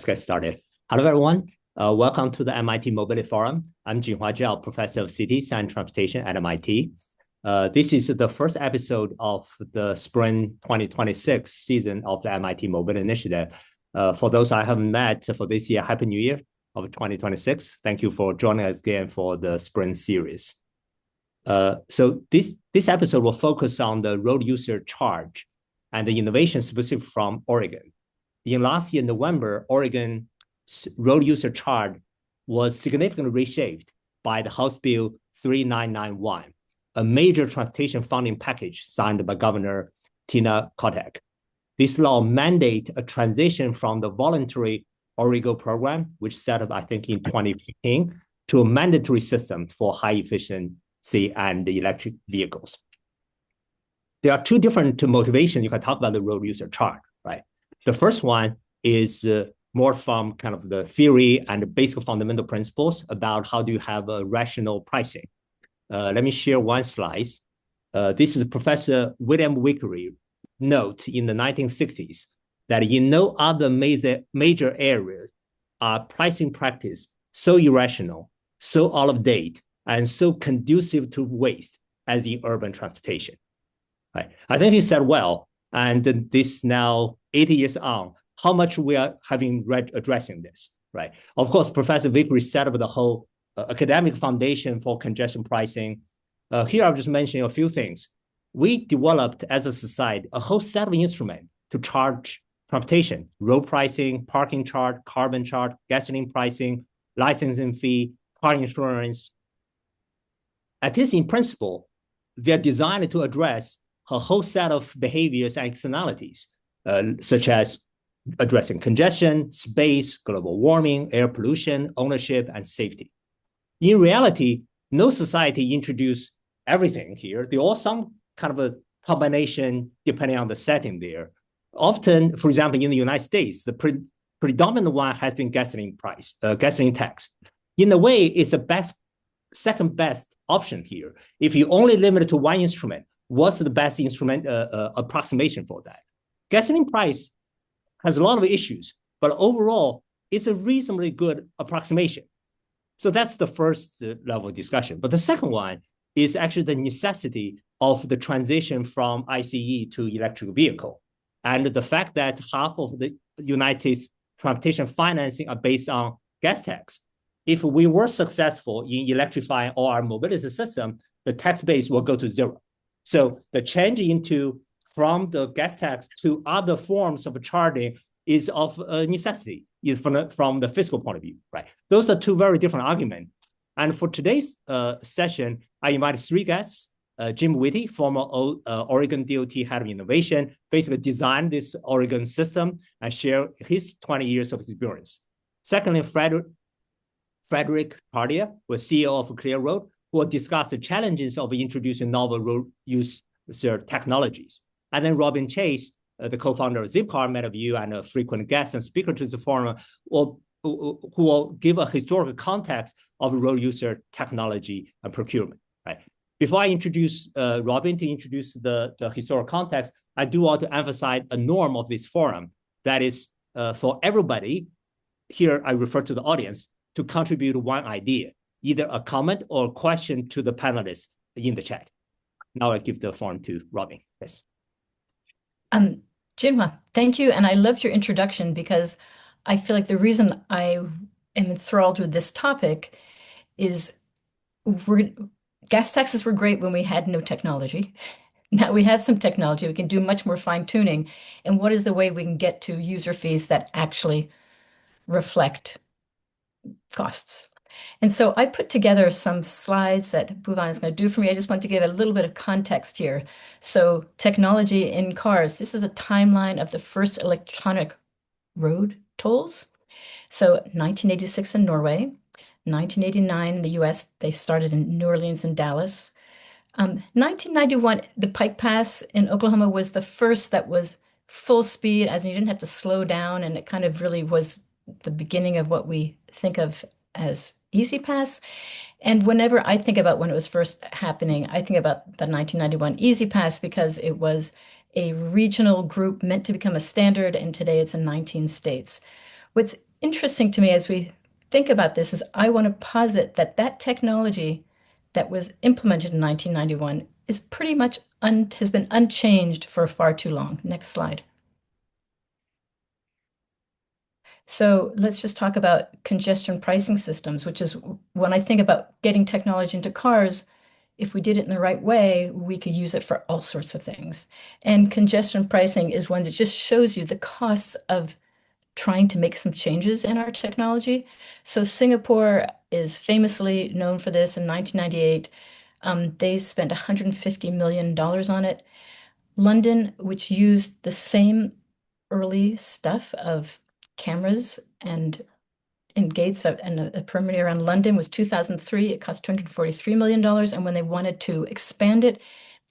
let's get started. Hello, everyone. Welcome to the MIT Mobility Forum. I'm Jinhua Zhao, Professor of Cities and Transportation at MIT. This is the first episode of the spring 2026 season of the MIT Mobility Initiative. For those I haven't met for this year, Happy New Year of 2026. Thank you for joining us again for the spring series. So this episode will focus on the road user charge and the innovation specific from Oregon. In last year, November, Oregon road user charge was significantly reshaped by the House Bill 3991, a major transportation funding package signed by Governor Tina Kotek. This law mandates a transition from the voluntary OReGO program, which set up, I think, in 2015, to a mandatory system for high efficiency and electric vehicles. There are two different motivations you can talk about the road user charge, right? The first one is more from kind of the theory and the basic fundamental principles about how do you have a rational pricing. Let me share one slide. This is Professor William Whitty note in the 1960s that in no other major areas are pricing practice so irrational, so out of date, and so conducive to waste as in urban transportation. Right? I think he said well, and this now 80 years on, how much we are having addressing this, right? Of course, Professor Whitty set up the whole academic foundation for congestion pricing. Here, I'll just mention a few things. We developed as a society a whole set of instruments to charge transportation, road pricing, parking charge, carbon charge, gasoline pricing, licensing fee, car insurance. At least in principle, they're designed to address a whole set of behaviors and externalities, such as addressing congestion, space, global warming, air pollution, ownership, and safety. In reality, no society introduced everything here. They all some kind of a combination depending on the setting there. Often, for example, in the United States, the predominant one has been gasoline tax. In a way, it's the second best option here. If you only limit it to one instrument, what's the best instrument approximation for that? Gasoline price has a lot of issues, but overall, it's a reasonably good approximation. So that's the first level of discussion. But the second one is actually the necessity of the transition from ICE to electric vehicle. And the fact that half of the United States transportation financing are based on gas tax. If we were successful in electrifying all our mobility system, the tax base will go to zero. So the change from the gas tax to other forms of charging is of necessity from the fiscal point of view, right? Those are two very different arguments. And for today's session, I invited three guests. Jim Whitty, former Oregon DOT Head of Innovation, basically designed this Oregon system and share his 20 years of experience. Secondly, Frederic Charlier, was CEO of ClearRoad, who will discuss the challenges of introducing novel road user technologies. And then Robin Chase, the co-founder of Zipcar, many of you, and a frequent guest and speaker to the forum, who will give a historical context of road user technology and procurement. Right? Before I introduce Robin to introduce the historical context, I do want to emphasize a norm of this forum that is for everybody, here I refer to the audience, to contribute one idea, either a comment or a question to the panelists in the chat. Now I give the forum to Robin. Yes. Jinhua, thank you. And I loved your introduction because I feel like the reason I am enthralled with this topic is gas taxes were great when we had no technology. Now we have some technology. We can do much more fine tuning. And what is the way we can get to user fees that actually reflect costs? And so I put together some slides that Bhuvan is going to do for me. I just want to give a little bit of context here. So technology in cars, this is a timeline of the first electronic road tolls. So 1986 in Norway, 1989 in the US, they started in New Orleans and Dallas. 1991, the Pike Pass in Oklahoma was the first that was full speed, as in you didn't have to slow down, and it kind of really was the beginning of what we think of as Easy Pass. And whenever I think about when it was first happening, I think about the 1991 Easy Pass because it was a regional group meant to become a standard, and today it's in 19 states. What's interesting to me as we think about this is I want to posit that that technology that was implemented in 1991 is pretty much has been unchanged for far too long. Next slide. So let's just talk about congestion pricing systems, which is when I think about getting technology into cars, if we did it in the right way, we could use it for all sorts of things. And congestion pricing is one that just shows you the costs of trying to make some changes in our technology. So Singapore is famously known for this. In 1998, they spent $150 million on it. London, which used the same early stuff of cameras and in gates and a perimeter around London, was 2003. It cost $243 million. And when they wanted to expand it,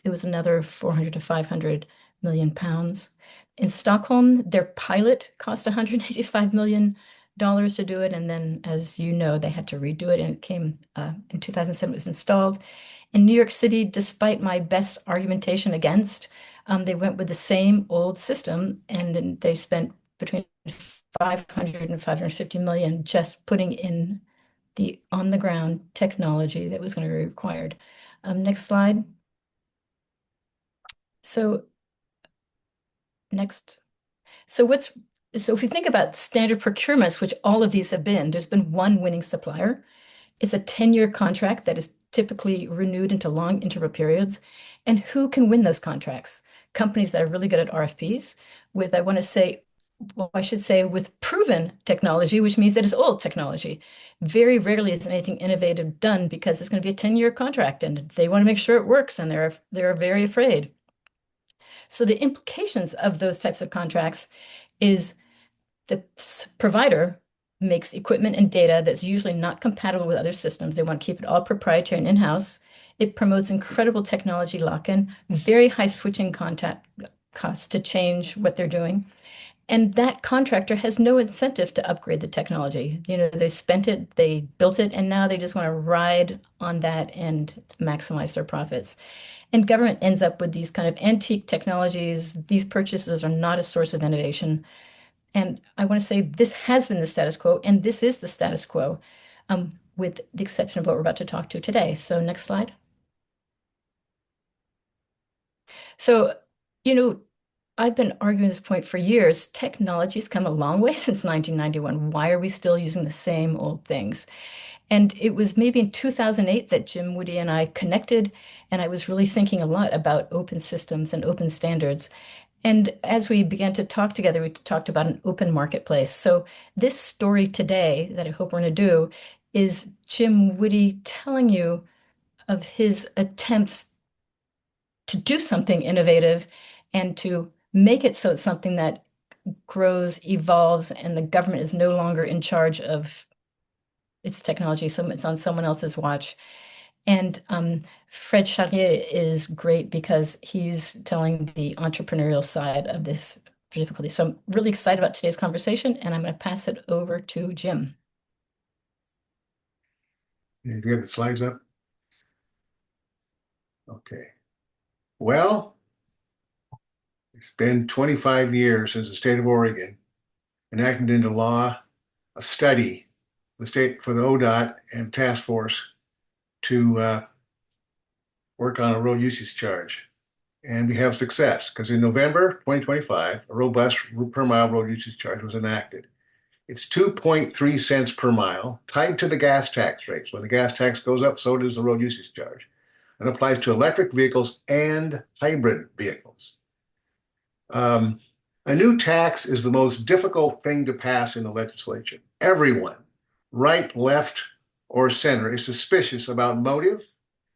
it was another 400 to 500 million pounds. In Stockholm, their pilot cost $185 million to do it. And then, as you know, they had to redo it, and it came in 2007, it was installed. In New York City, despite my best argumentation against, they went with the same old system, and they spent between 500 and 550 million just putting in the on-the-ground technology that was going to be required. Next slide. So next. So if you think about standard procurements, which all of these have been, there's been one winning supplier. It's a 10-year contract that is typically renewed into long interval periods. And who can win those contracts? Companies that are really good at RFPs with, I want to say, well, I should say with proven technology, which means that it's old technology. Very rarely is anything innovative done because it's going to be a 10-year contract and they want to make sure it works, and they're very afraid. So the implications of those types of contracts is the provider makes equipment and data that's usually not compatible with other systems. They want to keep it all proprietary and in-house. It promotes incredible technology lock-in, very high switching contact costs to change what they're doing. And that contractor has no incentive to upgrade the technology. You know, they spent it, they built it, and now they just want to ride on that and maximize their profits. And government ends up with these kind of antique technologies. These purchases are not a source of innovation. And I want to say this has been the status quo, and this is the status quo, with the exception of what we're about to talk to today. So next slide. So, you know, I've been arguing this point for years. Technology's come a long way since 1991. Why are we still using the same old things? And it was maybe in 2008 that Jim, Whitty, and I connected, and I was really thinking a lot about open systems and open standards. And as we began to talk together, we talked about an open marketplace. So this story today that I hope we're going to do is Jim Whitty telling you of his attempts to do something innovative and to make it so it's something that grows, evolves, and the government is no longer in charge of its technology. So it's on someone else's watch. And Fred Charlier is great because he's telling the entrepreneurial side of this difficulty. So I'm really excited about today's conversation, and I'm going to pass it over to Jim. Do you have the slides up? Okay. Well, it's been 25 years since the state of Oregon enacted into law a study for the ODOT and task force to work on a road usage charge. And we have success because in November 2025, a robust per mile road usage charge was enacted. It's 2.3 cents per mile, tied to the gas tax rates. When the gas tax goes up, so does the road usage charge. It applies to electric vehicles and hybrid vehicles. A new tax is the most difficult thing to pass in the legislature. Everyone, right, left, or center, is suspicious about motive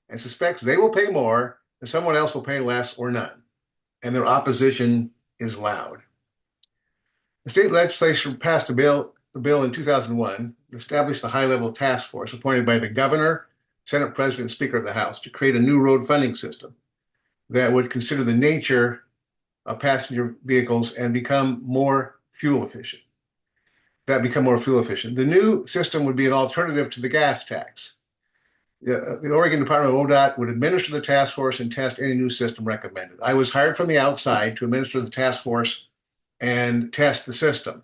and suspects they will pay more and someone else will pay less or none. And their opposition is loud. The state legislature passed the bill in 2001, established a high-level task force appointed by the governor, Senate President, and Speaker of the House to create a new road funding system that would consider the nature of passenger vehicles and become more fuel efficient. The new system would be an alternative to the gas tax. The Oregon Department of ODOT would administer the task force and test any new system recommended. I was hired from the outside to administer the task force and test the system.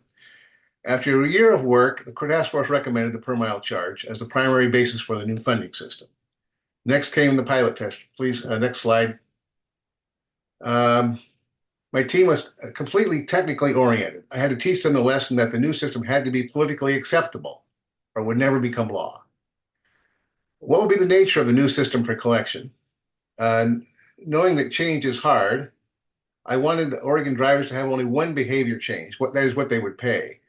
After a year of work, the task force recommended the per mile charge as the primary basis for the new funding system. Next came the pilot test. Please, next slide. My team was completely technically oriented. I had to teach them the lesson that the new system had to be politically acceptable or would never become law. What would be the nature of the new system for collection? Knowing that change is hard, I wanted the Oregon drivers to have only one behavior change. That is what they would pay.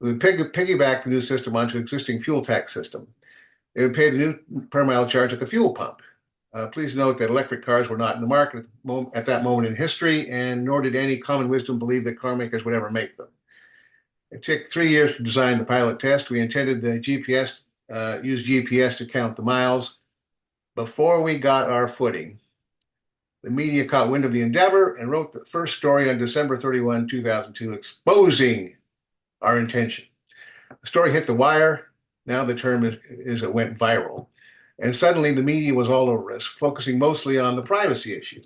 We would piggyback the new system onto an existing fuel tax system. They would pay the new per mile charge at the fuel pump. Please note that electric cars were not in the market at that moment in history, and nor did any common wisdom believe that car makers would ever make them. It took 3 years to design the pilot test. We intended the use GPS to count the miles. Before we got our footing, the media caught wind of the endeavor and wrote the first story on December 31, 2002, exposing our intention. The story hit the wire. Now the term is it went viral. And suddenly the media was all over us, focusing mostly on the privacy issue.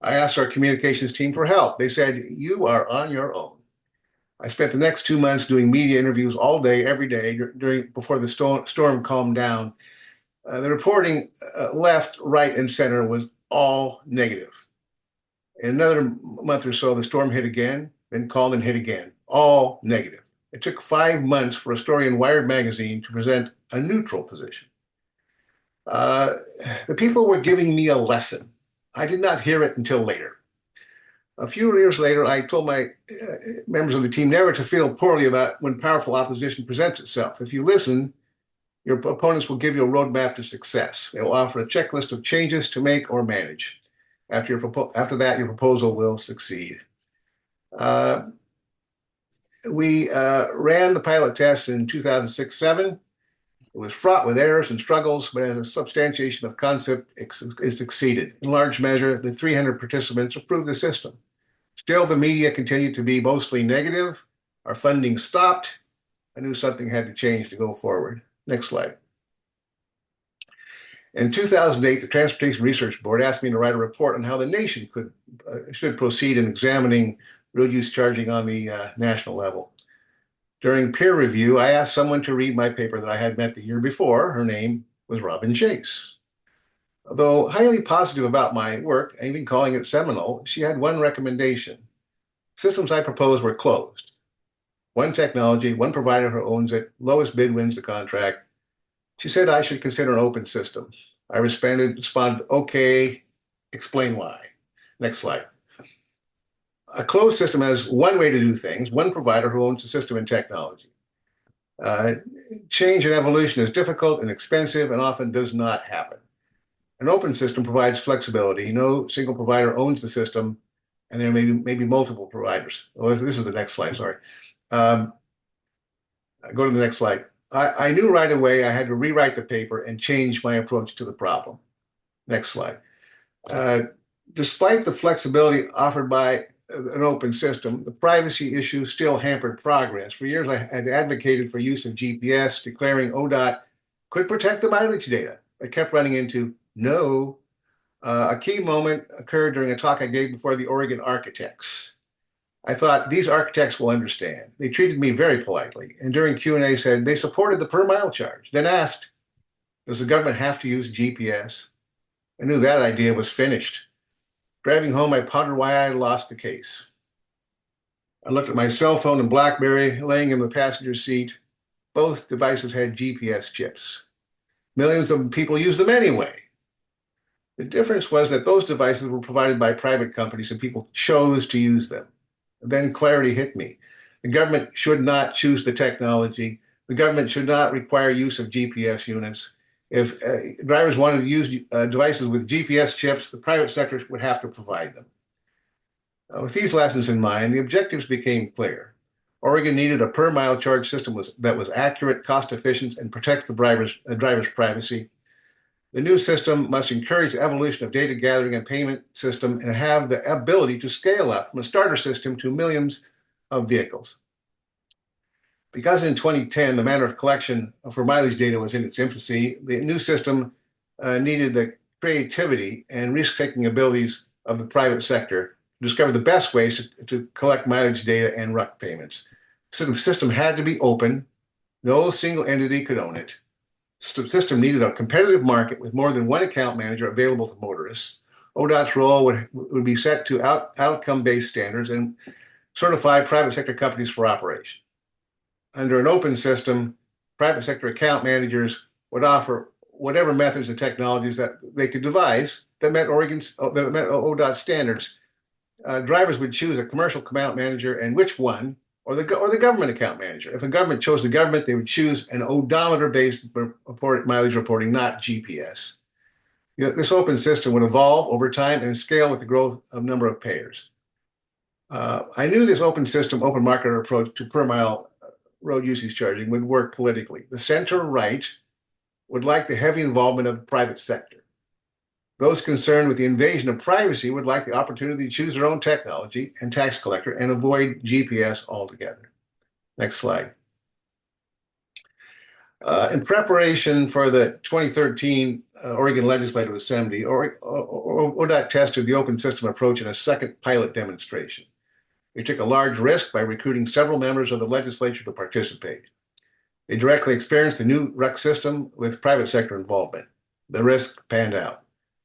I asked our communications team for help. They said, "You are on your own." I spent the next 2 months doing media interviews all day, every day, before the storm calmed down. The reporting left, right, and center was all negative. In another month or so, the storm hit again, then called and hit again, all negative. It took 5 months for a story in Wired magazine to present a neutral position. The people were giving me a lesson. I did not hear it until later. A few years later, I told my members of the team never to feel poorly about when powerful opposition presents itself. If you listen, your opponents will give you a roadmap to success. They will offer a checklist of changes to make or manage. After that, your proposal will succeed. We ran the pilot test in 2006-07. It was fraught with errors and struggles, but as a substantiation of concept, it succeeded. In large measure, the 300 participants approved the system. Still, the media continued to be mostly negative. Our funding stopped. I knew something had to change to go forward. Next slide. In 2008, the Transportation Research Board asked me to write a report on how the nation should proceed in examining road use charging on the national level. During peer review, I asked someone to read my paper that I had met the year before. Her name was Robin Chase. Though highly positive about my work, and even calling it seminal, she had one recommendation. Systems I proposed were closed. One technology, one provider who owns it, lowest bid wins the contract. She said I should consider an open system. I responded, okay, explain why. Next slide. A closed system has one way to do things, one provider who owns the system and technology. Change and evolution is difficult and expensive and often does not happen. An open system provides flexibility. No single provider owns the system, and there may be multiple providers. Oh, this is the next slide, sorry. Go to the next slide. I knew right away I had to rewrite the paper and change my approach to the problem. Next slide. Despite the flexibility offered by an open system, the privacy issue still hampered progress. For years, I had advocated for use of GPS, declaring ODOT could protect the mileage data. I kept running into no. A key moment occurred during a talk I gave before the Oregon architects. I thought, these architects will understand. They treated me very politely, and during Q&A said they supported the per mile charge, then asked, does the government have to use GPS? I knew that idea was finished. Driving home, I pondered why I had lost the case. I looked at my cell phone and BlackBerry laying in the passenger seat. Both devices had GPS chips. Millions of people use them anyway. The difference was that those devices were provided by private companies and people chose to use them. Then clarity hit me. The government should not choose the technology. The government should not require use of GPS units. If drivers wanted to use devices with GPS chips, the private sector would have to provide them. With these lessons in mind, the objectives became clear. Oregon needed a per mile charge system that was accurate, cost efficient, and protects the driver's privacy. The new system must encourage the evolution of data gathering and payment system and have the ability to scale up from a starter system to millions of vehicles. Because in 2010, the manner of collection for mileage data was in its infancy, the new system needed the creativity and risk-taking abilities of the private sector to discover the best ways to collect mileage data and RUC payments. system had to be open. No single entity could own it. The system needed a competitive market with more than one account manager available to motorists. ODOT's role would be set to outcome-based standards and certify private sector companies for operation. Under an open system, private sector account managers would offer whatever methods and technologies that they could devise that met ODOT standards. Drivers would choose a commercial account manager and which one, or the government account manager. If a government chose the government, they would choose an odometer-based mileage reporting, not GPS. This open system would evolve over time and scale with the growth of number of payers. I knew this open system, open market approach to per mile road usage charging would work politically. The center right would like the heavy involvement of the private sector. Those concerned with the invasion of privacy would like the opportunity to choose their own technology and tax collector and avoid GPS altogether. Next slide. In preparation for the 2013 Oregon Legislative Assembly, ODOT tested the open system approach in a second pilot demonstration. They took a large risk by recruiting several members of the legislature to participate. They directly experienced the new RUC system with private sector involvement. The risk panned out.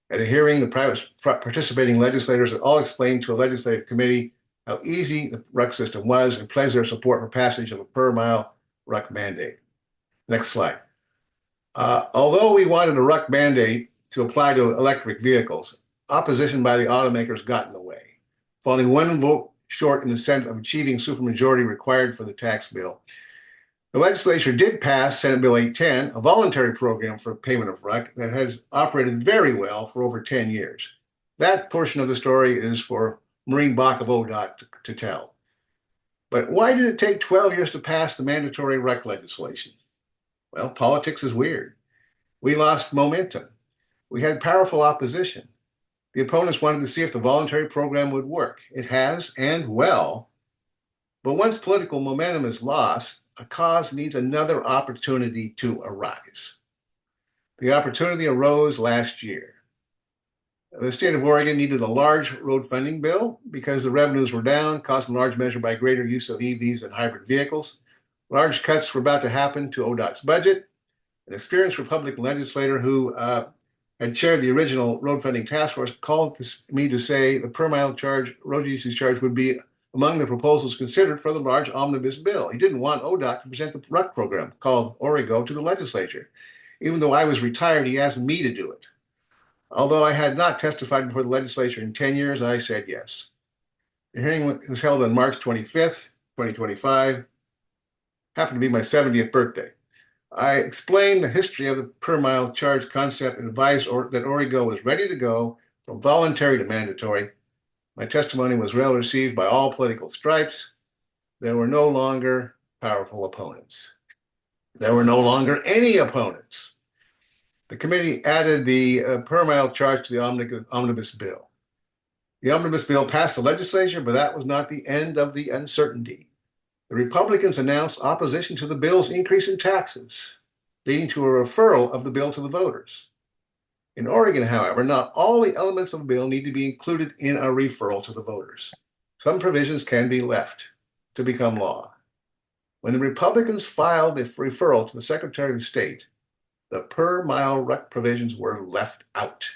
At a hearing, the private participating legislators all explained to a legislative committee how easy the RUC system was and pledged their support for passage of a per mile RUC mandate. Next slide. Although we wanted a RUC mandate to apply to electric vehicles, opposition by the automakers got in the way, falling one vote short in the Senate of achieving supermajority required for the tax bill. The legislature did pass Senate Bill 810, a voluntary program for payment of RUC that has operated very well for over 10 years. That portion of the story is for Maureen Bach of ODOT to tell. But why did it take 12 years to pass the mandatory RUC legislation? Well, politics is weird. We lost momentum. We had powerful opposition. The opponents wanted to see if the voluntary program would work. It has, and well. But once political momentum is lost, a cause needs another opportunity to arise. The opportunity arose last year. The state of Oregon needed a large road funding bill because the revenues were down, caused in large measure by greater use of EVs and hybrid vehicles. Large cuts were about to happen to ODOT's budget. An experienced Republican legislator who had chaired the original road funding task force called me to say the per mile charge, road usage charge would be among the proposals considered for the large omnibus bill. He didn't want ODOT to present the RUC program called OReGO to the legislature. Even though I was retired, he asked me to do it. Although I had not testified before the legislature in 10 years, I said yes. The hearing was held on March 25th, 2025. Happened to be my 70th birthday. I explained the history of the per mile charge concept and advised that OReGO was ready to go from voluntary to mandatory. My testimony was well received by all political stripes. There were no longer powerful opponents. There were no longer any opponents. The committee added the per mile charge to the omnibus bill. The omnibus bill passed the legislature, but that was not the end of the uncertainty. The Republicans announced opposition to the bill's increase in taxes, leading to a referral of the bill to the voters. In Oregon, however, not all the elements of the bill need to be included in a referral to the voters. Some provisions can be left to become law. When the Republicans filed the referral to the Secretary of State, the per mile RUC provisions were left out.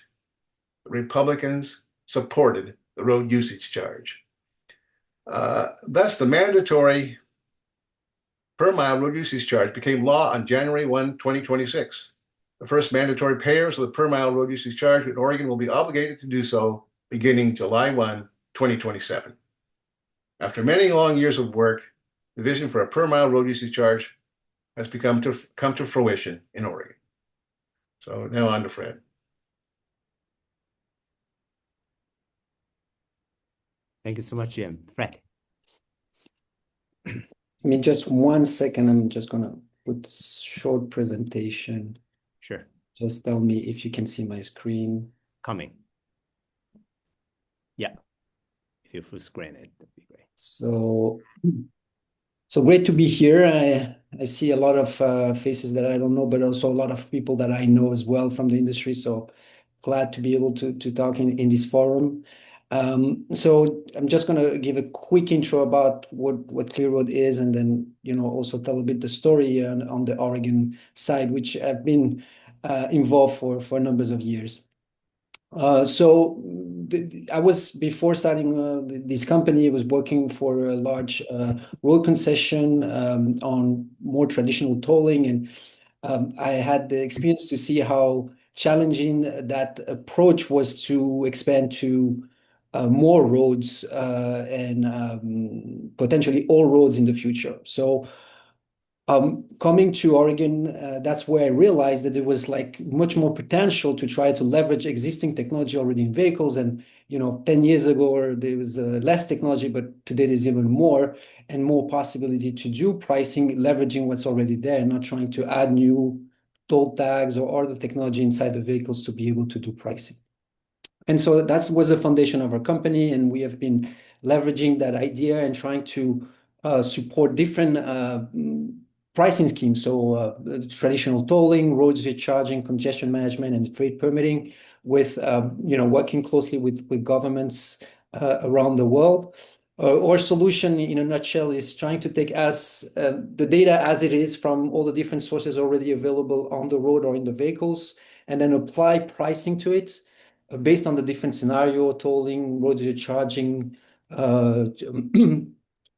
The Republicans supported the road usage charge. Thus, the mandatory per mile road usage charge became law on January 1, 2026. The first mandatory payers of the per mile road usage charge in Oregon will be obligated to do so beginning July 1, 2027. After many long years of work, the vision for a per mile road usage charge has come to fruition in Oregon. So now on to Fred. Thank you so much, Jim. Fred. Give me just 1 second. I'm just going to put a short presentation. Sure. Just tell me if you can see my screen. Coming. Yeah. If you full screen it, that'd be great. So great to be here. I see a lot of faces that I don't know, but also a lot of people that I know as well from the industry. So glad to be able to talk in this forum. So I'm just going to give a quick intro about what ClearRoad is, and then also tell a bit the story on the Oregon side, which I've been involved for numbers of years. I was, before starting this company, I was working for a large road concession on more traditional tolling, and I had the experience to see how challenging that approach was to expand to more roads and potentially all roads in the future. So coming to Oregon, that's where I realized that there was like much more potential to try to leverage existing technology already in vehicles. And 10 years ago there was less technology, but today there's even more and more possibility to do pricing, leveraging what's already there, and not trying to add new toll tags or other technology inside the vehicles to be able to do pricing. And so that was the foundation of our company, and we have been leveraging that idea and trying to support different pricing schemes. So traditional tolling, roads recharging, congestion management, and freight permitting, with working closely with governments around the world. Our solution, in a nutshell, is trying to take the data as it is from all the different sources already available on the road or in the vehicles, and then apply pricing to it based on the different scenario: tolling, roads recharging,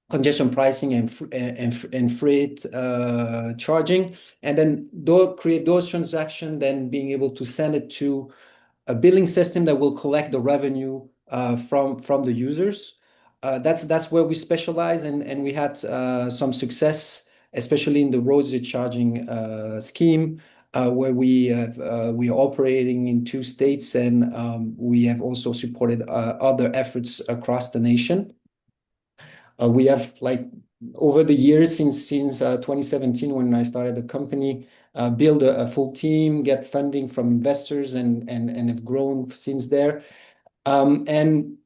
congestion pricing, and freight charging, and then create those transactions, then being able to send it to a billing system that will collect the revenue from the users. That's where we specialize, and we had some success, especially in the roads recharging scheme, where we are operating in 2 states, and we have also supported other efforts across the nation. We have, like, over the years, since 2017, when I started the company, build a full team, get funding from investors, and have grown since there. And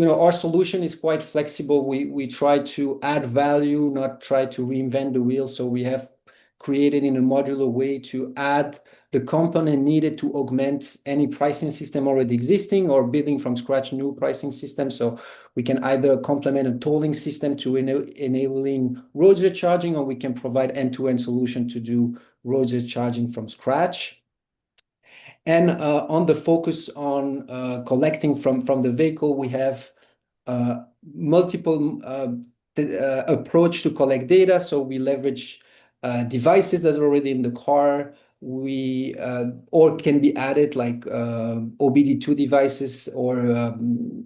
our solution is quite flexible. We try to add value, not try to reinvent the wheel. So we have created in a modular way to add the component needed to augment any pricing system already existing, or building from scratch new pricing systems. So we can either complement a tolling system to enabling roads recharging, or we can provide end-to-end solution to do roads recharging from scratch. And on the focus on collecting from the vehicle, we have multiple approach to collect data. So we leverage devices that are already in the car. We or can be added, like OBD2 devices or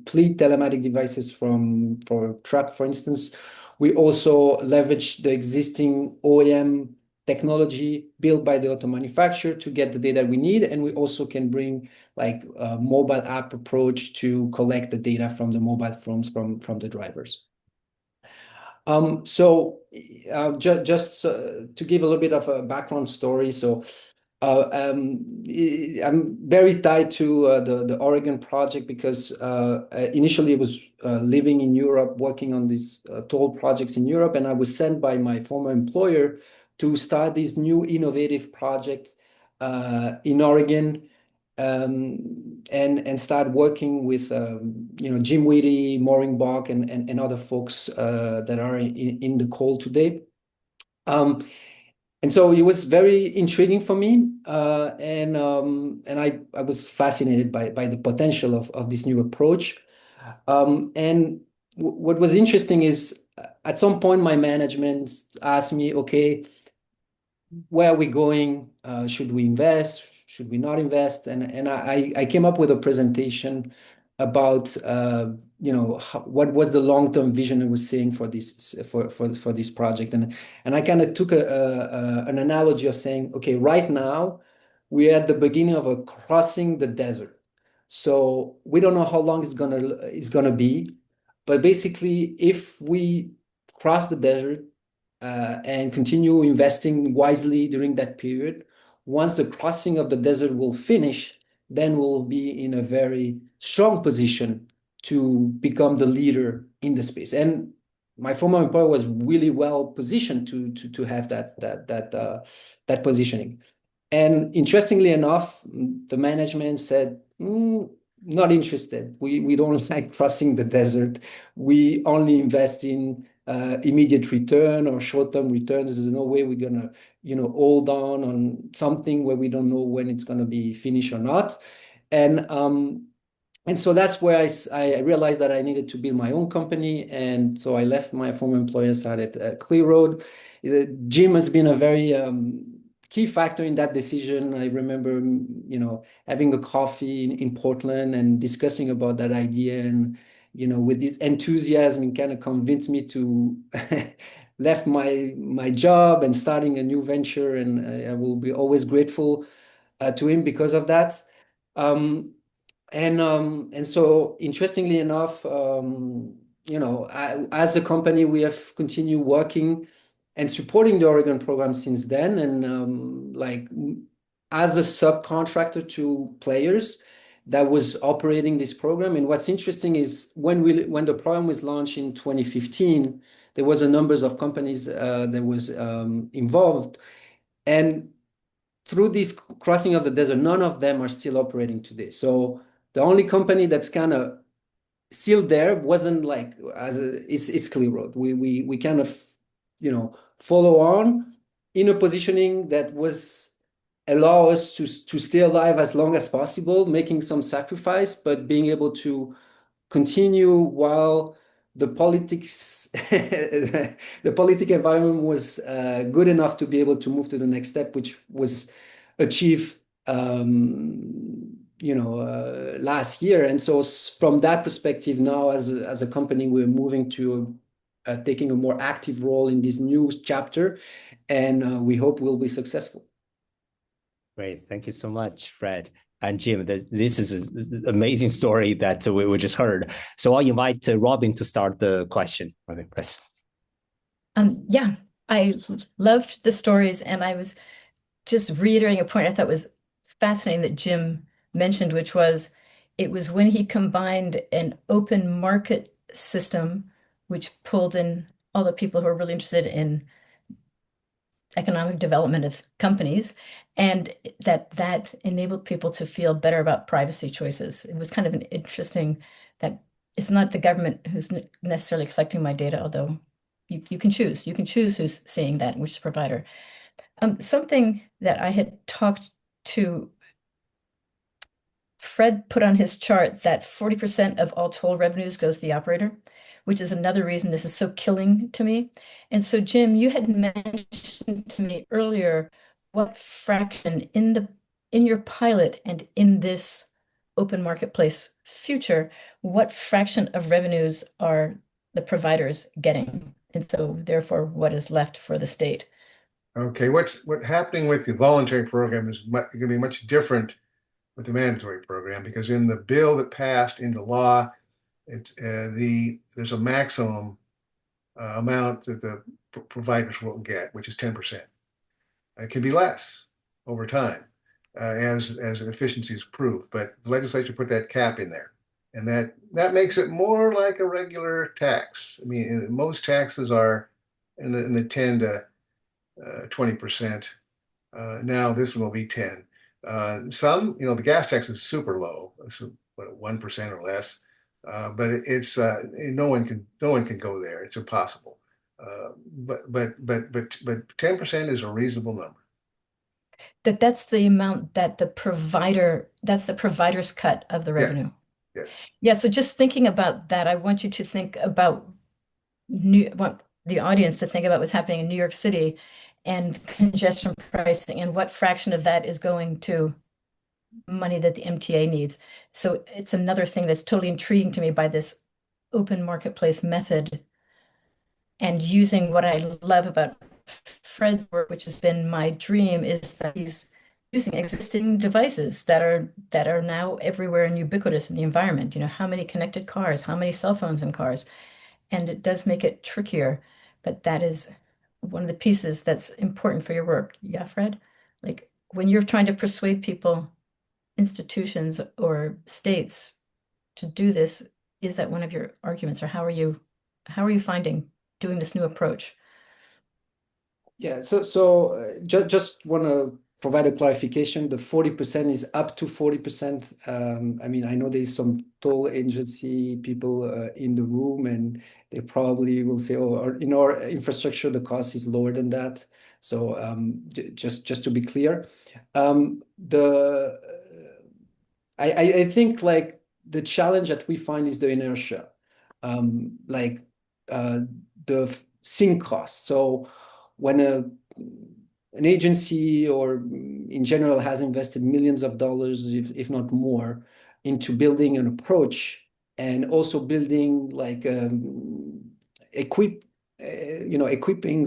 fleet telematic devices for truck, for instance. We also leverage the existing OEM technology built by the auto manufacturer to get the data we need, and we also can bring, like, a mobile app approach to collect the data from the mobile phones from the drivers. Just to give a little bit of a background story. I'm very tied to the Oregon project because initially I was living in Europe, working on these toll projects in Europe, and I was sent by my former employer to start this new innovative project in Oregon, and start working with Jim Whitty, Maureen Bach, and other folks that are in the call today. And so it was very intriguing for me, and I was fascinated by the potential of this new approach. And what was interesting is, at some point my management asked me, okay, where are we going? Should we invest? Should we not invest? And I came up with a presentation about what was the long-term vision I was seeing for this project, and I kind of took an analogy of saying, okay, right now we're at the beginning of a crossing the desert. So we don't know how long it's gonna be, but basically, if we cross the desert and continue investing wisely during that period, once the crossing of the desert will finish, then we'll be in a very strong position to become the leader in the space. And my former employer was really well positioned to have that positioning. And interestingly enough, the management said, not interested. We don't like crossing the desert. We only invest in immediate return or short-term returns. There's no way we're gonna, hold on something where we don't know when it's gonna be finished or not. And so that's where I realized that I needed to build my own company. And so I left my former employer, started ClearRoad. Jim has been a very key factor in that decision. I remember, having a coffee in Portland and discussing about that idea. And, with this enthusiasm, it kind of convinced me to left my job and starting a new venture. And I will be always grateful to him because of that. And so interestingly enough, as a company, we have continued working and supporting the Oregon program since then. And as a subcontractor to players that was operating this program. And what's interesting is when the program was launched in 2015, there was a numbers of companies that was involved. And through this crossing of the desert, none of them are still operating today. So the only company that's kind of still there wasn't it's ClearRoad. We kind of follow on in a positioning that was allow us to stay alive as long as possible, making some sacrifice, but being able to continue while the politics the political environment was good enough to be able to move to the next step, which was achieved last year. And so from that perspective, now as a company, we're moving to taking a more active role in this new chapter, and we hope we'll be successful. Great. Thank you so much, Fred. And Jim, this is an amazing story that we just heard. So I'll invite Robin to start the question. Robin, press. Yeah, I loved the stories, and I was just reiterating a point I thought was fascinating that Jim mentioned, which was it was when he combined an open market system, which pulled in all the people who are really interested in economic development of companies, and that enabled people to feel better about privacy choices. It was kind of an interesting that it's not the government who's necessarily collecting my data, although you can choose who's seeing that, which provider. Something that I had talked to Fred put on his chart that 40% of all toll revenues goes to the operator, which is another reason this is so killing to me. And so, Jim, you had mentioned to me earlier what fraction in your pilot and in this open marketplace future, what fraction of revenues are the providers getting? And so, therefore, what is left for the state? Okay, what's happening with the voluntary program is going to be much different with the mandatory program, because in the bill that passed into law, it's there's a maximum amount that the providers will get, which is 10%. It can be less over time as efficiency is proved, but the legislature put that cap in there, and that makes it more like a regular tax. I mean, most taxes are in the 10 to 20%. Now this one will be 10. Some, the gas tax is super low, so 1% or less, but it's no one can go there. It's impossible. But 10% is a reasonable number. That's the amount that that's the provider's cut of the revenue. Yes. Yeah. So just thinking about that, I want you to think about want the audience to think about what's happening in New York City and congestion pricing and what fraction of that is going to money that the MTA needs. So it's another thing that's totally intriguing to me by this open marketplace method, and using what I love about Fred's work, which has been my dream, is that he's using existing devices that are now everywhere and ubiquitous in the environment. How many connected cars, how many cell phones in cars, and it does make it trickier, but that is one of the pieces that's important for your work. Yeah, Fred? Like when you're trying to persuade people, institutions or states to do this, is that one of your arguments, or how are you finding doing this new approach? Yeah, so just want to provide a clarification, the 40% is up to 40%. I mean, I know there's some toll agency people in the room, and they probably will say, oh, in our infrastructure, the cost is lower than that. So just to be clear, I think like the challenge that we find is the inertia, the sink cost. So when an agency or in general has invested millions of dollars, if not more, into building an approach and also building like equipping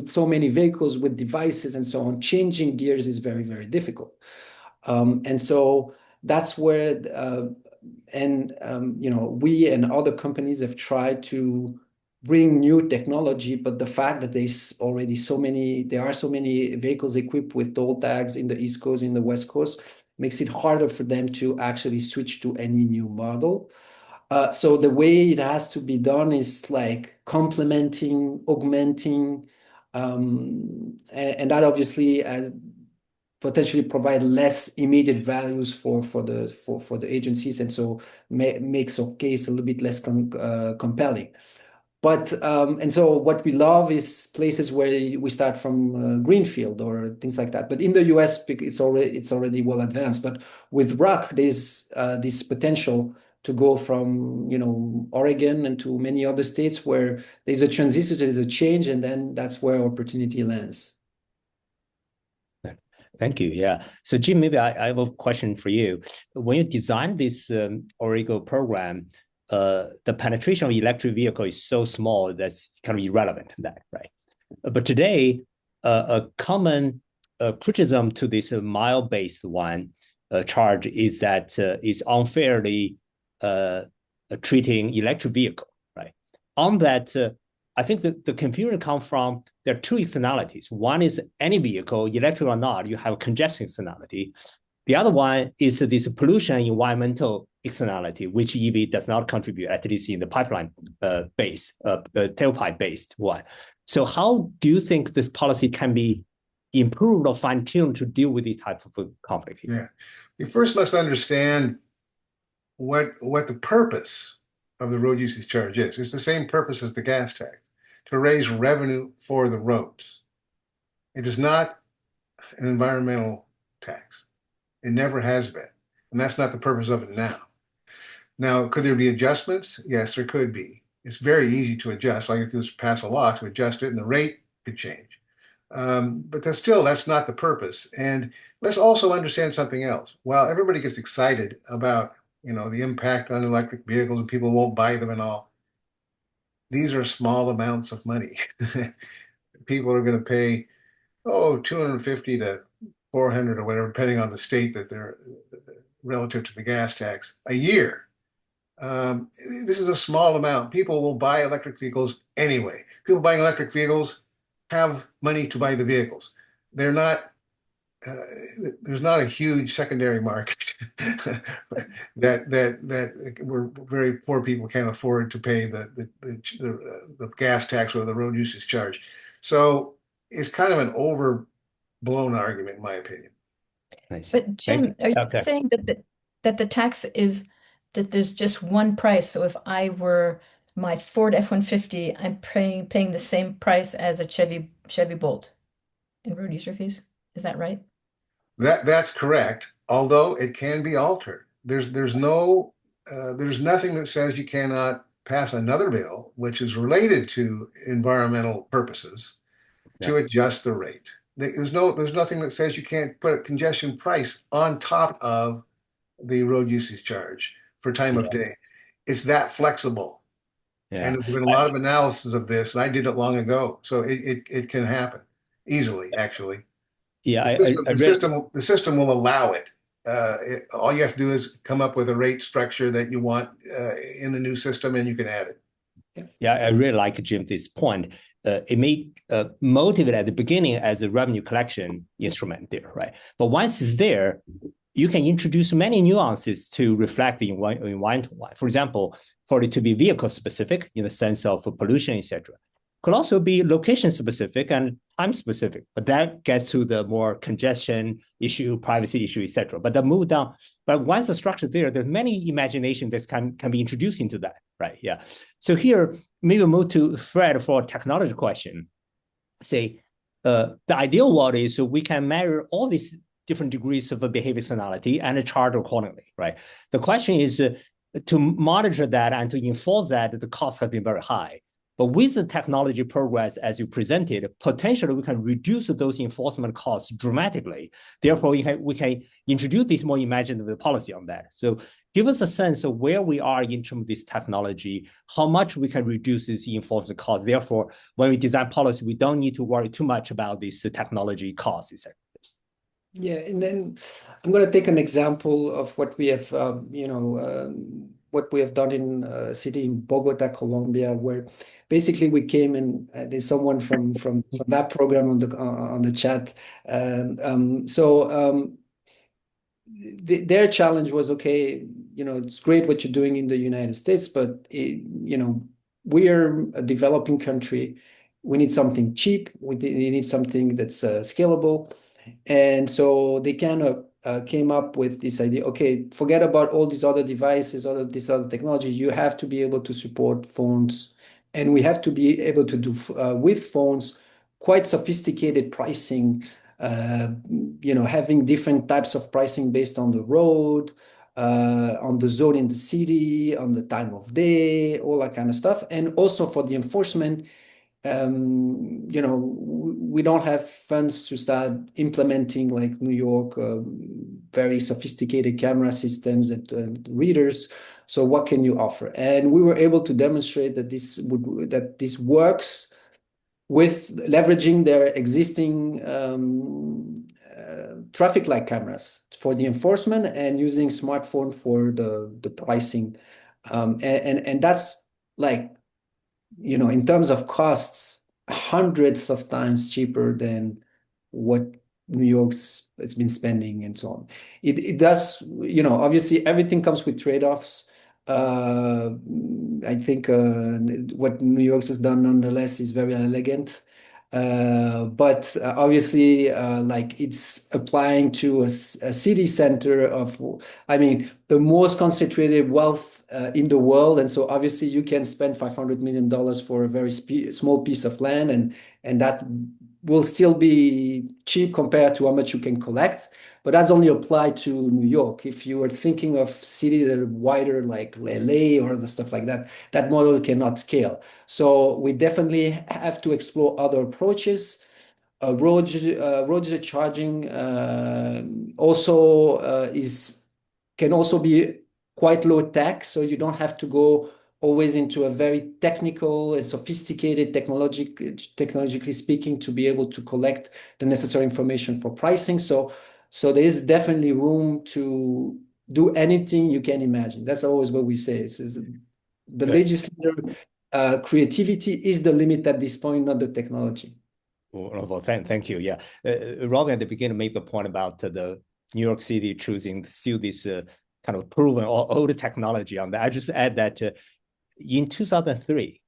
so many vehicles with devices and so on, changing gears is very, very difficult. And so that's where, we and other companies have tried to bring new technology, but the fact that there are so many vehicles equipped with toll tags in the East Coast, in the West Coast, makes it harder for them to actually switch to any new model. So the way it has to be done is like complementing, augmenting, and that obviously potentially provide less immediate values for the agencies, and so makes our case a little bit less compelling. But and so what we love is places where we start from greenfield or things like that. But in the US, it's already well advanced. But with RUC, there's this potential to go from Oregon and to many other states where there's a transition, there's a change, and then that's where opportunity lands. Thank you. Yeah. So Jim, maybe I have a question for you. When you designed this OReGO program, the penetration of electric vehicle is so small that's kind of irrelevant to that, right? But today, a common criticism to this mile-based one charge is that is unfairly treating electric vehicle, right? On that, I think that the confusion comes from there are two externalities. One is any vehicle, electric or not, you have a congestion externality. The other one is this pollution environmental externality, which EV does not contribute, at least in the pipeline tailpipe-based one. So how do you think this policy can be improved or fine-tuned to deal with this type of conflict? Yeah, you first must understand what the purpose of the road usage charge is. It's the same purpose as the gas tax, to raise revenue for the roads. It is not an environmental tax. It never has been. And that's not the purpose of it now. Now, could there be adjustments? Yes, there could be. It's very easy to adjust. All you have to do is pass a law to adjust it, and the rate could change. But that's not the purpose. And let's also understand something else. While everybody gets excited about the impact on electric vehicles and people won't buy them and all, these are small amounts of money. People are going to pay, $250 to $400 or whatever, depending on the state that they're relative to the gas tax a year. This is a small amount. People will buy electric vehicles anyway. People buying electric vehicles have money to buy the vehicles. There's not a huge secondary market that where very poor people can't afford to pay the gas tax or the road usage charge. So it's kind of an overblown argument, in my opinion. But Jim, are you saying that the tax is that there's just one price? So if I were my Ford F-150, I'm paying the same price as a Chevy Bolt in road user fees. Is that right? That's correct. Although it can be altered. There's nothing that says you cannot pass another bill which is related to environmental purposes to adjust the rate. There's nothing that says you can't put a congestion price on top of the road usage charge for time of day. It's that flexible. Yeah. And there's been a lot of analysis of this, and I did it long ago. So it can happen easily, actually. Yeah, the system will allow it. All you have to do is come up with a rate structure that you want in the new system, and you can add it. Yeah, I really like Jim this point. It may motivate at the beginning as a revenue collection instrument there, right? But once it's there, you can introduce many nuances to reflect the environmental one. For example, for it to be vehicle specific in the sense of pollution, etc. could also be location specific and time specific, but that gets to the more congestion issue, privacy issue, etc. But the move down, but once the structure there's many imagination that can be introduced into that, right? Yeah. So here, maybe move to Fred for a technology question. Say, the ideal world is we can measure all these different degrees of behavioral and charge accordingly, right? The question is to monitor that and to enforce that, the costs have been very high. But with the technology progress, as you presented, potentially we can reduce those enforcement costs dramatically. Therefore, we can introduce this more imaginative policy on that. So give us a sense of where we are in terms of this technology, how much we can reduce this enforcement cost. Therefore, when we design policy, we don't need to worry too much about this technology costs, etc. Yeah, and then I'm going to take an example of what we have, what we have done in a city in Bogota, Colombia, where basically we came and there's someone from that program on the chat. Their challenge was, okay, it's great what you're doing in the United States, but we are a developing country. We need something cheap. We need something that's scalable. And so they kind of came up with this idea, okay, forget about all these other devices, all of this other technology. You have to be able to support phones, and we have to be able to do with phones quite sophisticated pricing, having different types of pricing based on the road, on the zone in the city, on the time of day, all that kind of stuff. And also for the enforcement, we don't have funds to start implementing like New York, very sophisticated camera systems and readers. So what can you offer? And we were able to demonstrate that this works with leveraging their existing traffic light cameras for the enforcement and using smartphone for the pricing. And that's like, in terms of costs, hundreds of times cheaper than what New York's it's been spending and so on. It does, obviously everything comes with trade-offs. I think what New York's has done nonetheless is very elegant. But obviously, like it's applying to a city center of, the most concentrated wealth in the world. And so obviously you can spend $500 million for a very small piece of land, and that will still be cheap compared to how much you can collect. But that's only applied to New York. If you are thinking of cities that are wider, like LA or other stuff like that, that model cannot scale. So we definitely have to explore other approaches. Road charging also can also be quite low tech, so you don't have to go always into a very technical and sophisticated technologically speaking to be able to collect the necessary information for pricing. So there is definitely room to do anything you can imagine. That's always what we say. The legislator creativity is the limit at this point, not the technology. Well, thank you. Yeah, Robin at the beginning made the point about the New York City choosing still this kind of proven or old technology on that. I just add that in 2003,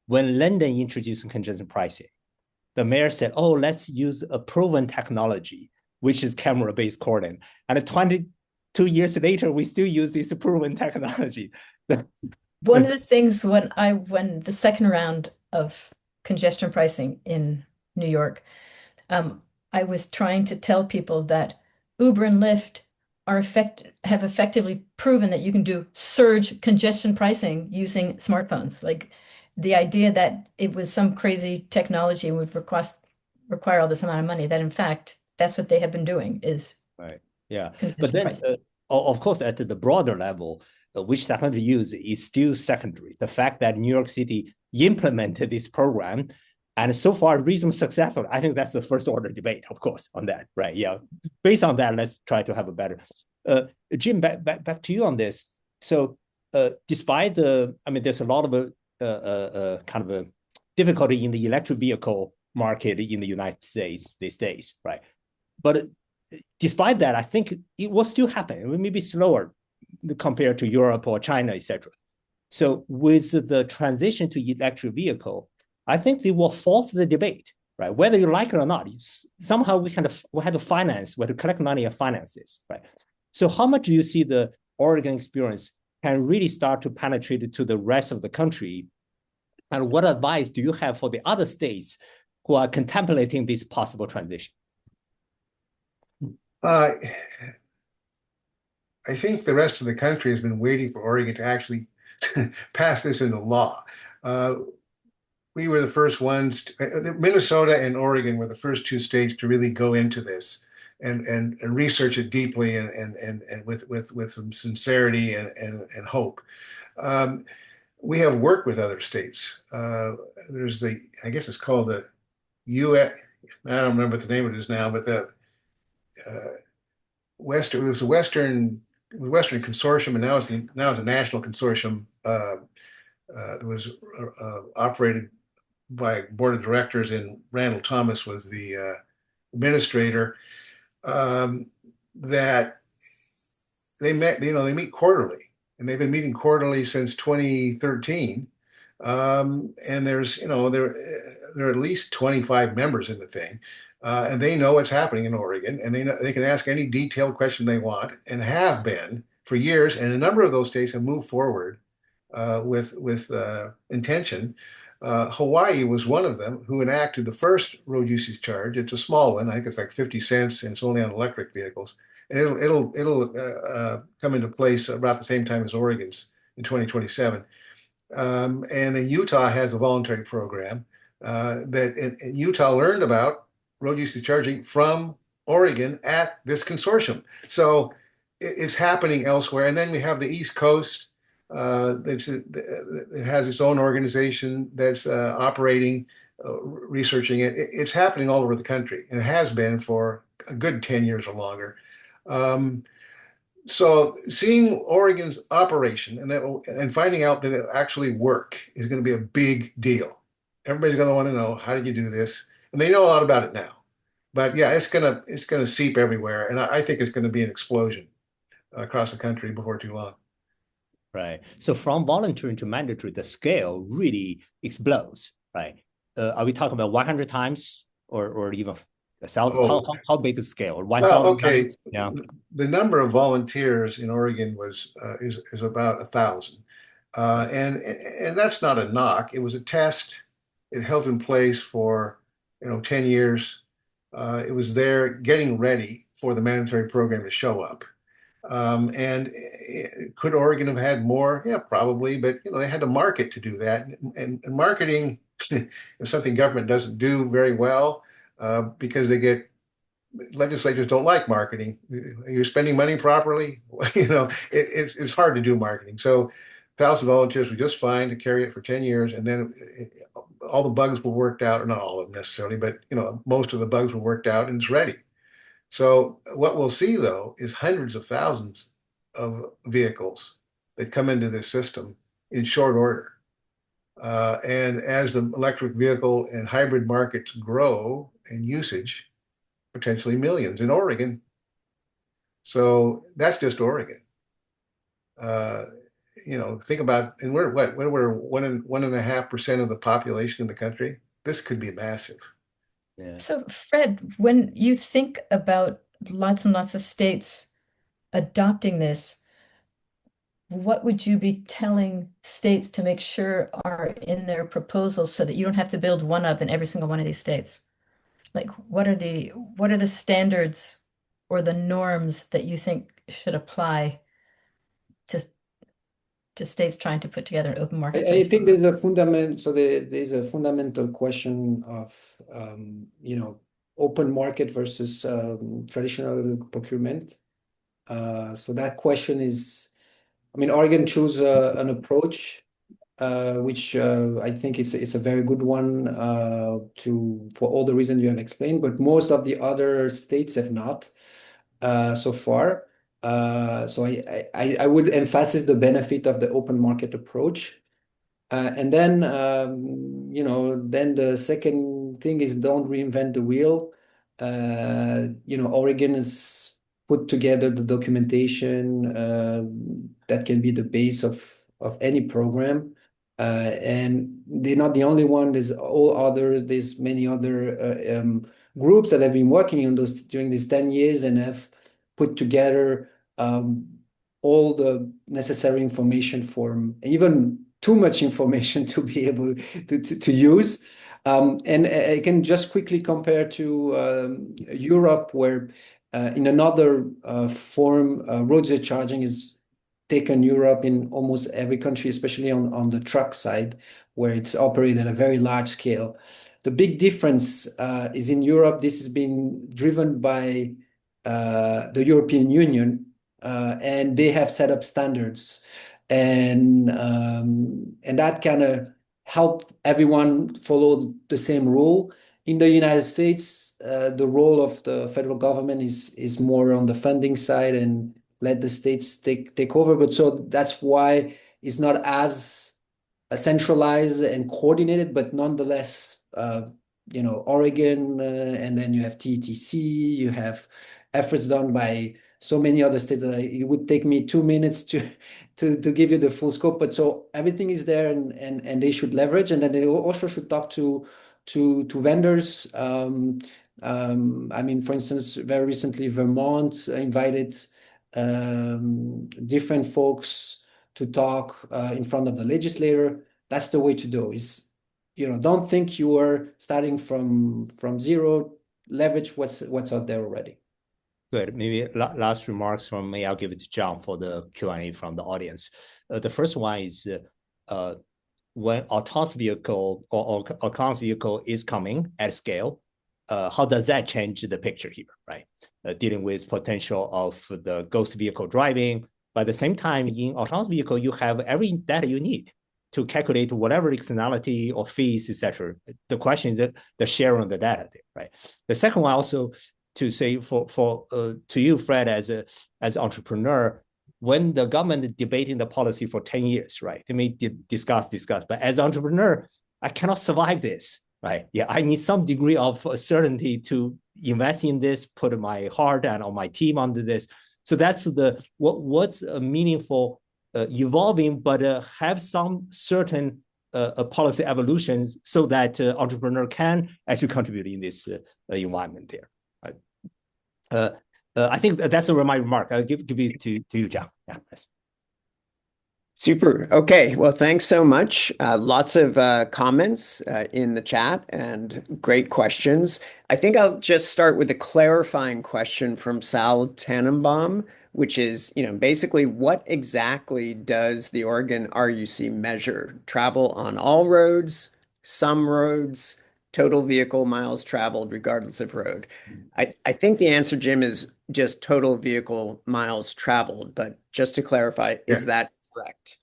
when London introduced congestion pricing, the mayor said, "Oh, let's use a proven technology, which is camera-based coordinate." And 22 years later, we still use this proven technology. One of the things when the second round of congestion pricing in New York, I was trying to tell people that Uber and Lyft have effectively proven that you can do surge congestion pricing using smartphones. Like the idea that it was some crazy technology would require all this amount of money, that in fact, that's what they have been doing is right. Yeah. But then, of course, at the broader level, which technology use is still secondary. The fact that New York City implemented this program and so far reasonably successful, I think that's the first order debate, of course, on that, right? Yeah. Based on that, let's try to have a better. Jim, back to you on this. So despite there's a lot of kind of a difficulty in the electric vehicle market in the United States these days, right? But despite that, I think it will still happen. It may be slower compared to Europe or China, etc. So with the transition to electric vehicle, I think they will force the debate, right? Whether you like it or not, somehow we have to collect money and finance this, right? So how much do you see the Oregon experience can really start to penetrate to the rest of the country? And what advice do you have for the other states who are contemplating this possible transition? I think the rest of the country has been waiting for Oregon to actually pass this into law. We were the first ones, Minnesota and Oregon were the first two states to really go into this and research it deeply and with some sincerity and hope. We have worked with other states. There's I guess it's called the US, I don't remember what the name of it is now, but the Western, it was a Western consortium, and now it's a national consortium that was operated by a board of directors, and Randall Thomas was the administrator. That they meet quarterly, and they've been meeting quarterly since 2013. And there's, there are at least 25 members in the thing. And they know what's happening in Oregon, and they can ask any detailed question they want, and have been for years. And a number of those states have moved forward with intention. Hawaii was one of them who enacted the first road usage charge. It's a small one. I think it's like 50 cents, and it's only on electric vehicles. And it'll come into place about the same time as Oregon's in 2027. And then Utah has a voluntary program that Utah learned about road usage charging from Oregon at this consortium. So it's happening elsewhere. And then we have the East Coast that has its own organization that's operating, researching it. It's happening all over the country, and it has been for a good 10 years or longer. So seeing Oregon's operation and finding out that it actually work is going to be a big deal. Everybody's going to want to know, how did you do this? And they know a lot about it now. But yeah, it's gonna seep everywhere, and I think it's going to be an explosion across the country before too long. Right. So from voluntary to mandatory, the scale really explodes, right? Are we talking about 100 times or even 1,000? How big is the scale? Or 1,000 okay. times? Yeah. The number of volunteers in Oregon is about 1,000, and that's not a knock. It was a test. It held in place for 10 years. It was there getting ready for the mandatory program to show up. And could Oregon have had more? Yeah, probably. But they had to market to do that, and marketing is something government doesn't do very well because legislators don't like marketing. You're spending money properly. It's hard to do marketing. So 1,000 volunteers were just fine to carry it for 10 years, and then all the bugs were worked out, or not all of them necessarily, but most of the bugs were worked out, and it's ready. So what we'll see, though, is hundreds of thousands of vehicles that come into this system in short order. And as the electric vehicle and hybrid markets grow in usage, potentially millions in Oregon. So that's just Oregon. Think about, and we're 1.5% of the population in the country. This could be massive. Yeah. So, Fred, when you think about lots and lots of states adopting this, what would you be telling states to make sure are in their proposals so that you don't have to build one of in every single one of these states? Like, what are the standards or the norms that you think should apply to states trying to put together an open I marketplace? think there's a fundamental question of open market versus traditional procurement. So that question is, Oregon chose an approach which I think it's a very good one for all the reasons you have explained, but most of the other states have not so far. So I would emphasize the benefit of the open market approach. And then, then the second thing is don't reinvent the wheel. Oregon has put together the documentation that can be the base of any program. And they're not the only one. There's many other groups that have been working on those during these 10 years and have put together all the necessary information for even too much information to be able to use. And I can just quickly compare to Europe, where in another form, roadside charging is taken Europe in almost every country, especially on the truck side, where it's operated at a very large scale. The big difference is in Europe, this has been driven by the European Union, and they have set up standards. And that kind of help everyone follow the same rule. In the United States, the role of the federal government is more on the funding side and let the states take over. But so that's why it's not as centralized and coordinated, but nonetheless, Oregon, and then you have TTC, you have efforts done by so many other states that it would take me 2 minutes to give you the full scope. But so everything is there, and they should leverage, and then they also should talk to vendors. I mean, for instance, very recently, Vermont invited different folks to talk in front of the legislator. That's the way to do. Is don't think you are starting from zero. Leverage what's out there already. Good. Maybe last remarks from me. I'll give it to John for the Q&A from the audience. The first one is when autonomous vehicle or autonomous vehicle is coming at scale, how does that change the picture here, right? Dealing with potential of the ghost vehicle driving. But at the same time, in autonomous vehicle, you have every data you need to calculate whatever externality or fees, etc. The question is the sharing of the data there, right? The second one also to say to you, Fred, as an entrepreneur, when the government is debating the policy for 10 years, right? They may discuss, but as an entrepreneur, I cannot survive this, right? Yeah, I need some degree of certainty to invest in this, put my heart and on my team onto this. So that's what's a meaningful evolving, but have some certain policy evolutions so that entrepreneur can actually contribute in this environment there. Right? I think that's my remark. I'll give it to you, John. Yeah. Yes. Super. Okay. Well, thanks so much. Lots of comments in the chat and great questions. I think I'll just start with a clarifying question from Sal Tannenbaum, which is, basically what exactly does the Oregon RUC measure? Travel on all roads, some roads, total vehicle miles traveled regardless of road. I think the answer, Jim, is just total vehicle miles traveled. But just to clarify, is that correct?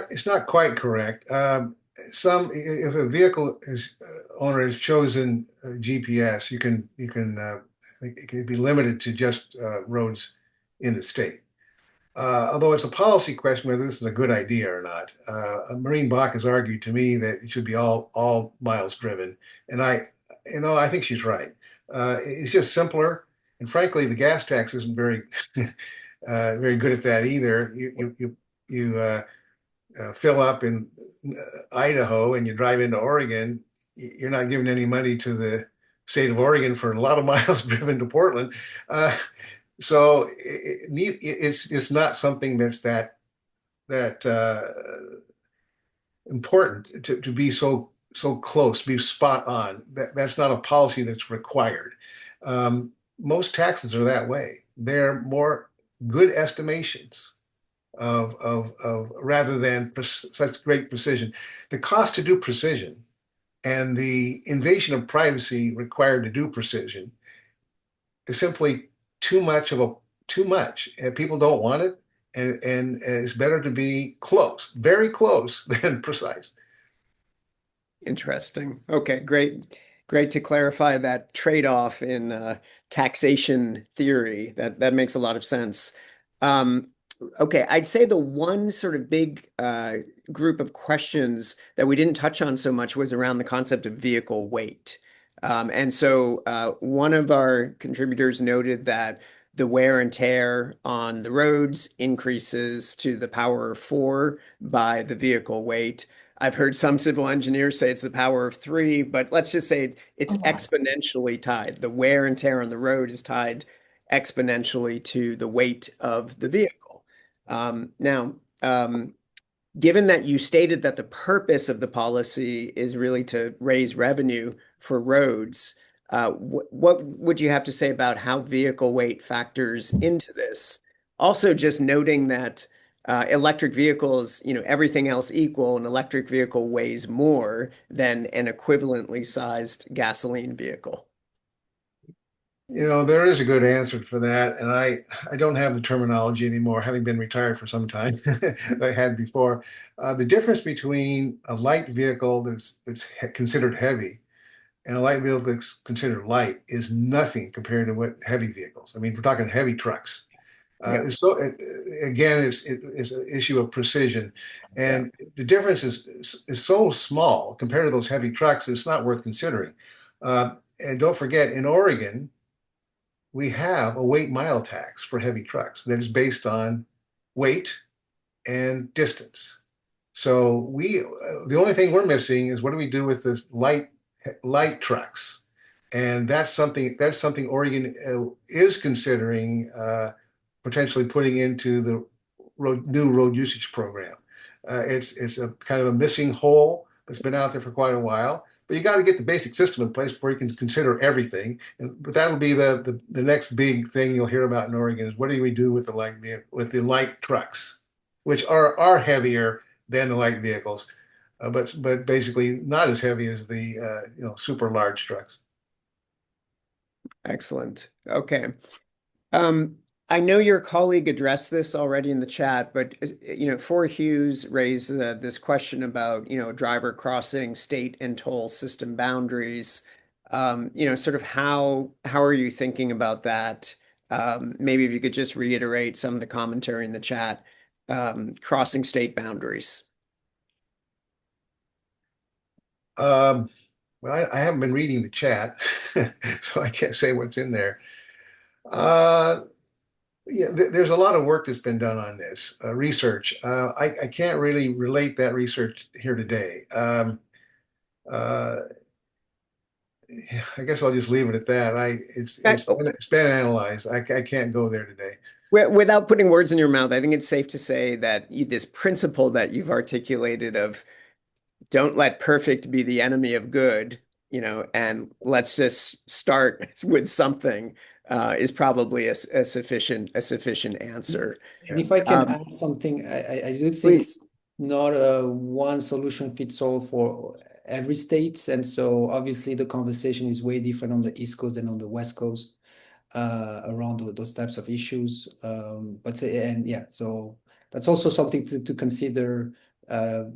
It's not quite correct. If a vehicle owner has chosen GPS, it can be limited to just roads in the state. Although it's a policy question whether this is a good idea or not. Maureen Bach has argued to me that it should be all miles driven, and I think she's right. It's just simpler, and frankly, the gas tax isn't very very good at that either. You fill up in Idaho and you drive into Oregon, you're not giving any money to the state of Oregon for a lot of miles driven to Portland. So it's not something that's that important to be so close, to be spot on. That's not a policy that's required. Most taxes are that way. They're more good estimations of rather than such great precision. The cost to do precision and the invasion of privacy required to do precision is simply too much. And people don't want it, and it's better to be close, very close, than precise. Interesting. Okay, great to clarify that trade-off in taxation theory. That makes a lot of sense. Okay, I'd say the one sort of big group of questions that we didn't touch on so much was around the concept of vehicle weight. And so one of our contributors noted that the wear and tear on the roads increases to the power of 4 by the vehicle weight. I've heard some civil engineers say it's the power of 3, but let's just say it's Oh, wow. exponentially tied. The wear and tear on the road is tied exponentially to the weight of the vehicle. Now, given that you stated that the purpose of the policy is really to raise revenue for roads, what would you have to say about how vehicle weight factors into this? Also, just noting that electric vehicles, everything else equal, an electric vehicle weighs more than an equivalently sized gasoline vehicle. There is a good answer for that, and I don't have the terminology anymore, having been retired for some time that I had before. The difference between a light vehicle that's considered heavy and a light vehicle that's considered light is nothing compared to what heavy vehicles. I mean, we're talking heavy trucks. Yeah. So again, it's an issue of precision, and the difference is so small compared to those heavy trucks. It's not worth considering. And don't forget, in Oregon, we have a weight mile tax for heavy trucks that is based on weight and distance. So the only thing we're missing is what do we do with the light trucks, and that's something Oregon is considering potentially putting into the new road usage program. It's a kind of a missing hole that's been out there for quite a while. But you got to get the basic system in place before you can consider everything. But that'll be the next big thing you'll hear about in Oregon is what do we do with the light trucks, which are heavier than the light vehicles, but basically not as heavy as the super large trucks. Excellent. Okay. I know your colleague addressed this already in the chat, but For Hughes raised this question about driver crossing state and toll system boundaries. Sort of how are you thinking about that? Maybe if you could just reiterate some of the commentary in the chat, crossing state boundaries. Well, I haven't been reading the chat, so I can't say what's in there. Yeah, there's a lot of work that's been done on this research. I can't really relate that research here today. I guess I'll just leave it at that. It's been analyzed. I can't go there today. Without putting words in your mouth, I think it's safe to say that this principle that you've articulated of don't let perfect be the enemy of good, and let's just start with something is probably a sufficient answer. And if I can add something, I do think Please. it's not a one solution fits all for every state. And so obviously the conversation is way different on the East Coast than on the West Coast around those types of issues. So that's also something to consider. There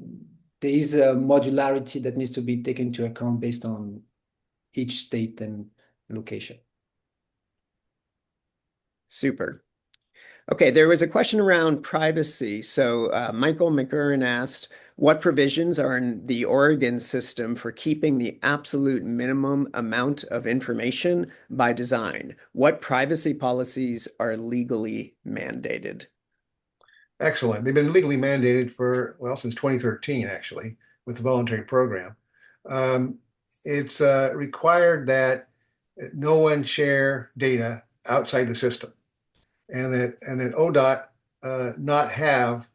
is a modularity that needs to be taken into account based on each state and location. Super. Okay, there was a question around privacy. So Michael McGurran asked, what provisions are in the Oregon system for keeping the absolute minimum amount of information by design? What privacy policies are legally mandated? Excellent. They've been legally mandated since 2013, actually, with the voluntary program. It's required that no one share data outside the system, and that ODOT not have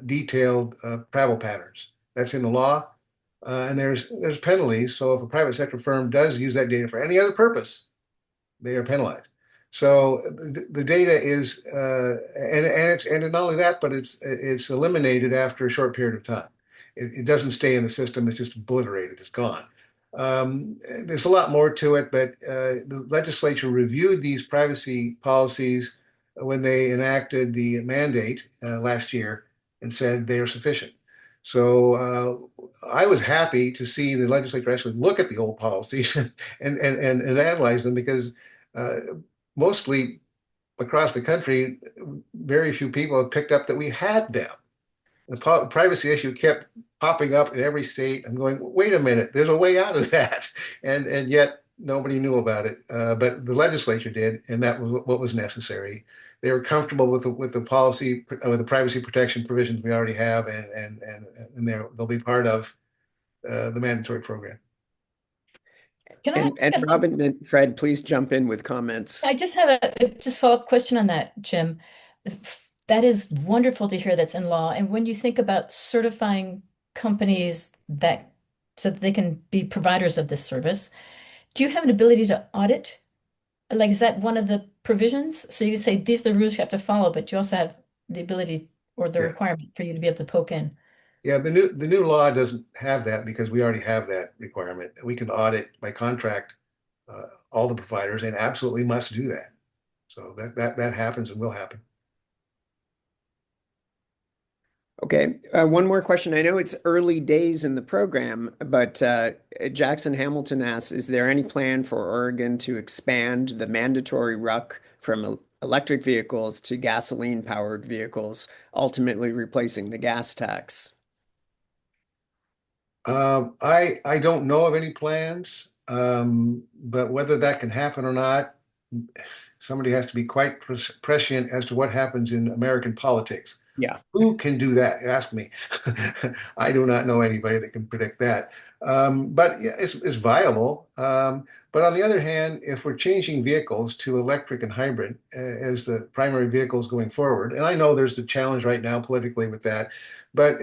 detailed travel patterns. That's in the law, and there's penalties. So if a private sector firm does use that data for any other purpose, they are penalized. So the data is, and not only that, but it's eliminated after a short period of time. It doesn't stay in the system. It's just obliterated. It's gone. There's a lot more to it, but the legislature reviewed these privacy policies when they enacted the mandate last year and said they are sufficient. So I was happy to see the legislature actually look at the old policies and analyze them because mostly across the country, very few people have picked up that we had them. The privacy issue kept popping up in every state. I'm going, wait a minute, there's a way out of that. And yet nobody knew about it, but the legislature did, and that was what was necessary. They were comfortable with the policy, with the privacy protection provisions we already have, and they'll be part of the mandatory program. Can I And Robin and Fred, please jump in with comments. I just have a just follow-up question on that, Jim. That is wonderful to hear that's in law. And when you think about certifying companies that so that they can be providers of this service, do you have an ability to audit? Like, is that one of the provisions? So you can say these are the rules you have to follow, but you also have the ability or the requirement for you to be able to poke in. Yeah, the new law doesn't have that because we already have that requirement. We can audit by contract all the providers and absolutely must do that. So that happens and will happen. Okay, one more question. I know it's early days in the program, but Jackson Hamilton asks, is there any plan for Oregon to expand the mandatory RUC from electric vehicles to gasoline-powered vehicles, ultimately replacing the gas tax? I don't know of any plans, but whether that can happen or not, somebody has to be quite prescient as to what happens in American politics. Yeah. Who can do that? Ask me. I do not know anybody that can predict that. But yeah, it's viable. But on the other hand, if we're changing vehicles to electric and hybrid as the primary vehicles going forward, and I know there's a challenge right now politically with that, but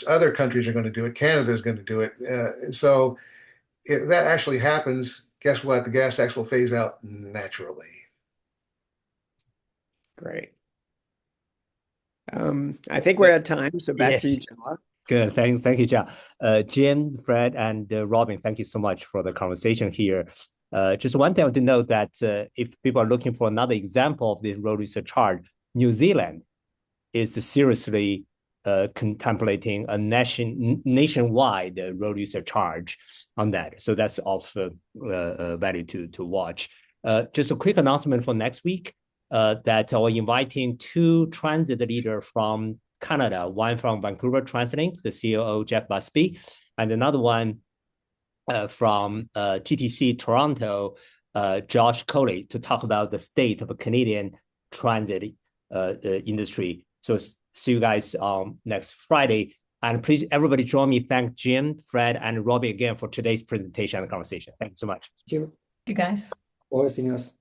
other countries are going to do it. Canada is going to do it. So if that actually happens, guess what? The gas tax will phase out naturally. Great. I think we're at time, so back to you, Jim. Good. Thank you, John. Jim, Fred, and Robin, thank you so much for the conversation here. Just one thing to note that if people are looking for another example of this road user charge, New Zealand is seriously contemplating a nationwide road user charge on that. So that's of value to watch. Just a quick announcement for next week that we're inviting two transit leaders from Canada, one from Vancouver TransLink, the COO Jeff Busby, and another one from TTC Toronto, Josh Coley, to talk about the state of Canadian transit industry. So see you guys next Friday. And please, everybody join me. Thank Jim, Fred, and Robbie again for today's presentation and conversation. Thank you so much. Thank you. You guys. For seeing us.